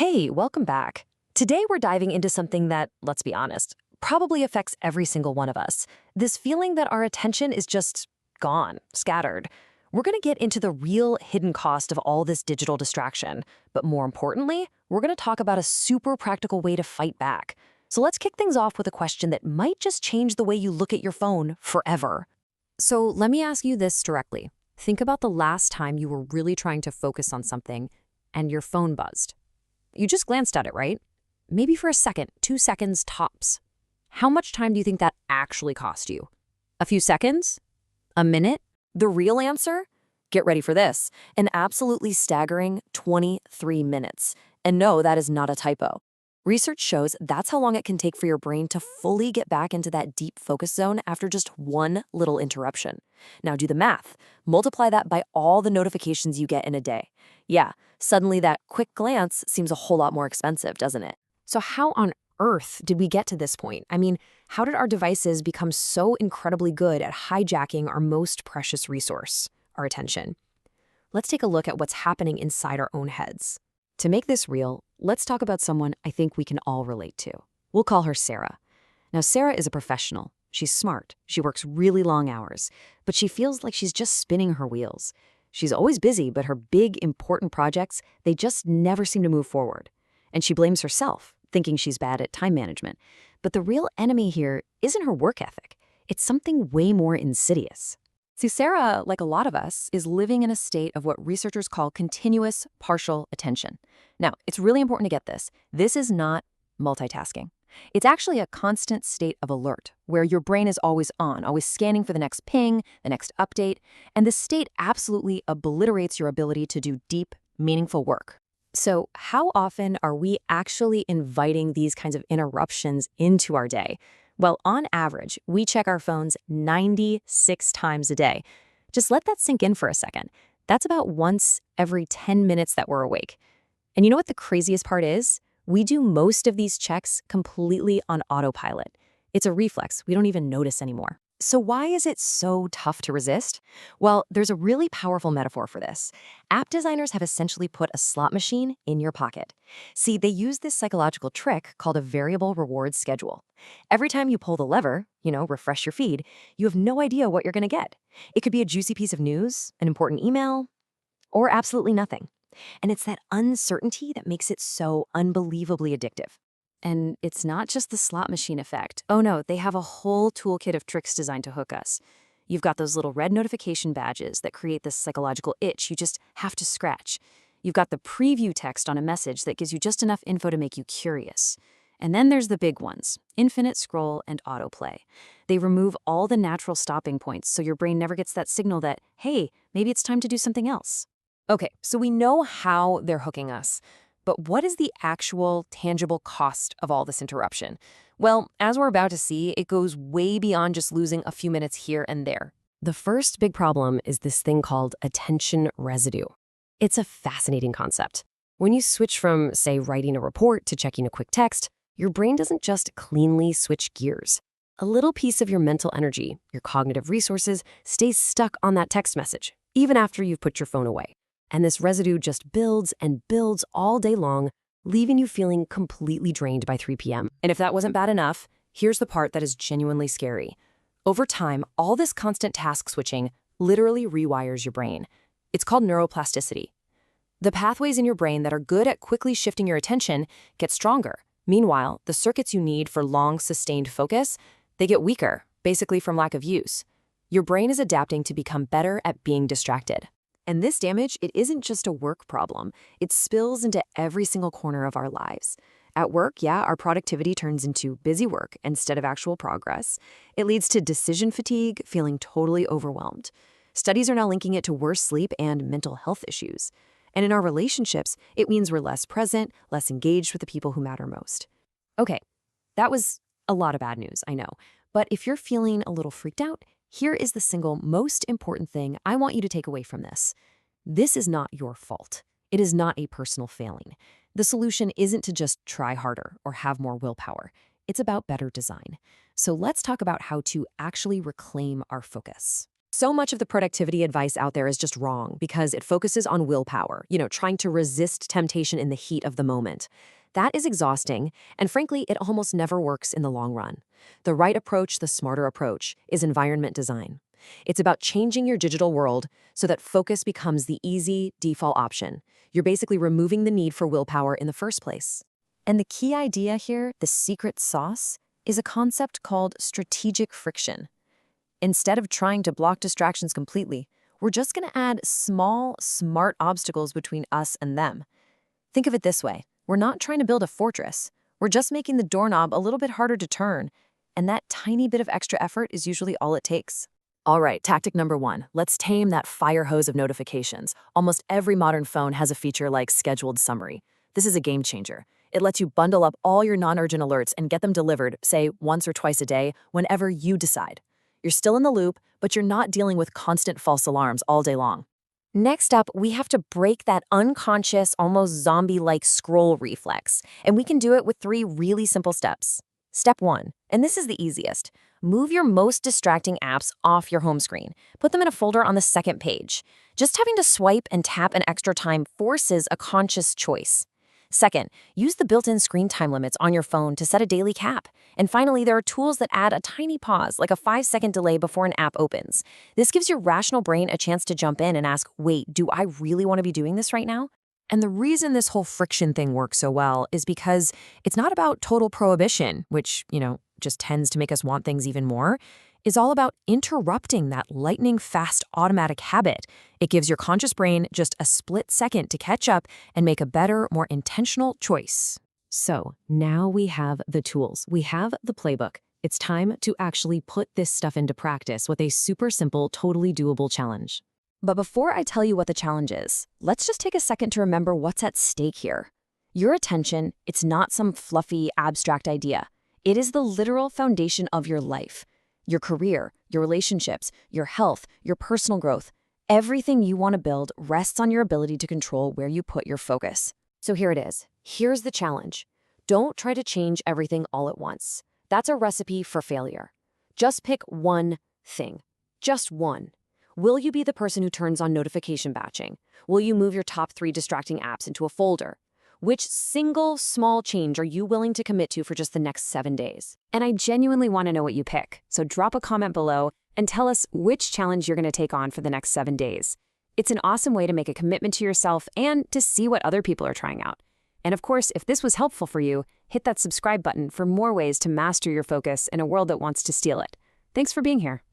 Hey, welcome back. Today we're diving into something that, let's be honest, probably affects every single one of us. This feeling that our attention is just gone, scattered. We're going to get into the real hidden cost of all this digital distraction. But more importantly, we're going to talk about a super practical way to fight back. So let's kick things off with a question that might just change the way you look at your phone forever. So let me ask you this directly. Think about the last time you were really trying to focus on something and your phone buzzed. You just glanced at it, right? Maybe for a second, 2 seconds tops. How much time do you think that actually cost you? A few seconds? A minute? The real answer? Get ready for this. An absolutely staggering 23 minutes. And no, that is not a typo. Research shows that's how long it can take for your brain to fully get back into that deep focus zone after just one little interruption. Now do the math. Multiply that by all the notifications you get in a day. Yeah, suddenly that quick glance seems a whole lot more expensive, doesn't it? So how on earth did we get to this point? I mean, how did our devices become so incredibly good at hijacking our most precious resource, our attention? Let's take a look at what's happening inside our own heads. To make this real, let's talk about someone I think we can all relate to. We'll call her Sarah. Now, Sarah is a professional. She's smart. She works really long hours, but she feels like she's just spinning her wheels. She's always busy, but her big, important projects, they just never seem to move forward. And she blames herself, thinking she's bad at time management. But the real enemy here isn't her work ethic. It's something way more insidious. See, Sarah, like a lot of us, is living in a state of what researchers call continuous partial attention. Now, it's really important to get this. This is not multitasking. It's actually a constant state of alert, where your brain is always on, always scanning for the next ping, the next update, and this state absolutely obliterates your ability to do deep, meaningful work. So how often are we actually inviting these kinds of interruptions into our day? Well, on average, we check our phones 96 times a day. Just let that sink in for a second. That's about once every 10 minutes that we're awake. And you know what the craziest part is? We do most of these checks completely on autopilot. It's a reflex we don't even notice anymore. So why is it so tough to resist? Well, there's a really powerful metaphor for this. App designers have essentially put a slot machine in your pocket. See, they use this psychological trick called a variable reward schedule. Every time you pull the lever, refresh your feed, you have no idea what you're going to get. It could be a juicy piece of news, an important email, or absolutely nothing. And it's that uncertainty that makes it so unbelievably addictive. And it's not just the slot machine effect. Oh no, they have a whole toolkit of tricks designed to hook us. You've got those little red notification badges that create this psychological itch you just have to scratch. You've got the preview text on a message that gives you just enough info to make you curious. And then there's the big ones, infinite scroll and autoplay. They remove all the natural stopping points so your brain never gets that signal that, hey, maybe it's time to do something else. Okay, so we know how they're hooking us. But what is the actual, tangible cost of all this interruption? Well, as we're about to see, it goes way beyond just losing a few minutes here and there. The first big problem is this thing called attention residue. It's a fascinating concept. When you switch from, say, writing a report to checking a quick text, your brain doesn't just cleanly switch gears. A little piece of your mental energy, your cognitive resources, stays stuck on that text message, even after you've put your phone away. And this residue just builds and builds all day long, leaving you feeling completely drained by 3 p.m. And if that wasn't bad enough, here's the part that is genuinely scary. Over time, all this constant task switching literally rewires your brain. It's called neuroplasticity. The pathways in your brain that are good at quickly shifting your attention get stronger. Meanwhile, the circuits you need for long, sustained focus, they get weaker, basically from lack of use. Your brain is adapting to become better at being distracted. And this damage, it isn't just a work problem. It spills into every single corner of our lives. At work, yeah, our productivity turns into busy work instead of actual progress. It leads to decision fatigue, feeling totally overwhelmed. Studies are now linking it to worse sleep and mental health issues. And in our relationships, it means we're less present, less engaged with the people who matter most. Okay, that was a lot of bad news, I know. But if you're feeling a little freaked out, here is the single most important thing I want you to take away from this. This is not your fault. It is not a personal failing. The solution isn't to just try harder or have more willpower. It's about better design. So let's talk about how to actually reclaim our focus. So much of the productivity advice out there is just wrong because it focuses on willpower, trying to resist temptation in the heat of the moment. That is exhausting, and frankly, it almost never works in the long run. The right approach, the smarter approach, is environment design. It's about changing your digital world so that focus becomes the easy, default option. You're basically removing the need for willpower in the first place. And the key idea here, the secret sauce, is a concept called strategic friction. Instead of trying to block distractions completely, we're just going to add small, smart obstacles between us and them. Think of it this way. We're not trying to build a fortress. We're just making the doorknob a little bit harder to turn, and that tiny bit of extra effort is usually all it takes. All right, tactic number 1. Let's tame that fire hose of notifications. Almost every modern phone has a feature like scheduled summary. This is a game changer. It lets you bundle up all your non-urgent alerts and get them delivered, say, once or twice a day, whenever you decide. You're still in the loop, but you're not dealing with constant false alarms all day long. Next up, we have to break that unconscious, almost zombie-like scroll reflex, and we can do it with 3 really simple steps. Step 1, and this is the easiest. Move your most distracting apps off your home screen. Put them in a folder on the second page. Just having to swipe and tap an extra time forces a conscious choice. Second, use the built-in screen time limits on your phone to set a daily cap. And finally, there are tools that add a tiny pause, like a 5-second delay before an app opens. This gives your rational brain a chance to jump in and ask, wait, do I really want to be doing this right now? And the reason this whole friction thing works so well is because it's not about total prohibition, which, just tends to make us want things even more. Is all about interrupting that lightning-fast automatic habit. It gives your conscious brain just a split second to catch up and make a better, more intentional choice. So now we have the tools. We have the playbook. It's time to actually put this stuff into practice with a super simple, totally doable challenge. But before I tell you what the challenge is, let's just take a second to remember what's at stake here. Your attention, it's not some fluffy, abstract idea. It is the literal foundation of your life. Your career, your relationships, your health, your personal growth. Everything you want to build rests on your ability to control where you put your focus. So here it is. Here's the challenge. Don't try to change everything all at once. That's a recipe for failure. Just pick one thing. Just one. Will you be the person who turns on notification batching? Will you move your top 3 distracting apps into a folder? Which single small change are you willing to commit to for just the next 7 days? And I genuinely want to know what you pick. So drop a comment below and tell us which challenge you're going to take on for the next 7 days. It's an awesome way to make a commitment to yourself and to see what other people are trying out. And of course, if this was helpful for you, hit that subscribe button for more ways to master your focus in a world that wants to steal it. Thanks for being here.